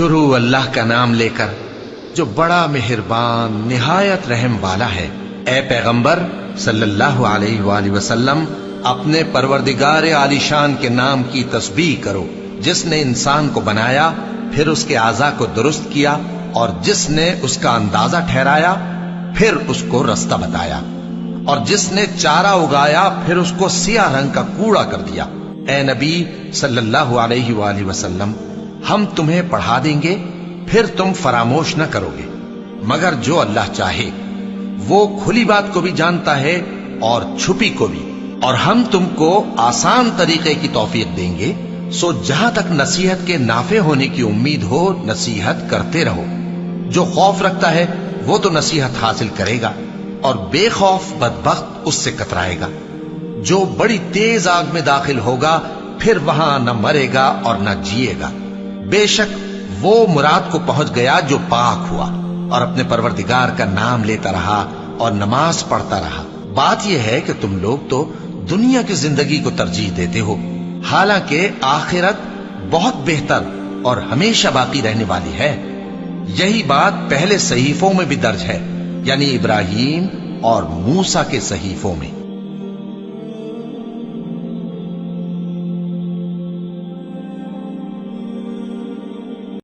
شروع اللہ کا نام لے کر جو بڑا مہربان نہایت رحم والا ہے۔ اے پیغمبر صلی اللہ علیہ وآلہ وسلم، اپنے پروردگار عالی شان کے نام کی تسبیح کرو، جس نے انسان کو بنایا، پھر اس کے اعضاء کو درست کیا، اور جس نے اس کا اندازہ ٹھہرایا، پھر اس کو رستہ بتایا، اور جس نے چارہ اگایا، پھر اس کو سیاہ رنگ کا کوڑا کر دیا۔ اے نبی صلی اللہ علیہ وآلہ وسلم، ہم تمہیں پڑھا دیں گے، پھر تم فراموش نہ کرو گے، مگر جو اللہ چاہے۔ وہ کھلی بات کو بھی جانتا ہے اور چھپی کو بھی، اور ہم تم کو آسان طریقے کی توفیق دیں گے، سو جہاں تک نصیحت کے نافع ہونے کی امید ہو نصیحت کرتے رہو۔ جو خوف رکھتا ہے وہ تو نصیحت حاصل کرے گا، اور بے خوف بدبخت اس سے کترائے گا۔ جو بڑی تیز آگ میں داخل ہوگا، پھر وہاں نہ مرے گا اور نہ جیے گا۔ بے شک وہ مراد کو پہنچ گیا جو پاک ہوا، اور اپنے پروردگار کا نام لیتا رہا اور نماز پڑھتا رہا۔ بات یہ ہے کہ تم لوگ تو دنیا کی زندگی کو ترجیح دیتے ہو، حالانکہ آخرت بہت بہتر اور ہمیشہ باقی رہنے والی ہے۔ یہی بات پہلے صحیفوں میں بھی درج ہے، یعنی ابراہیم اور موسیٰ کے صحیفوں میں۔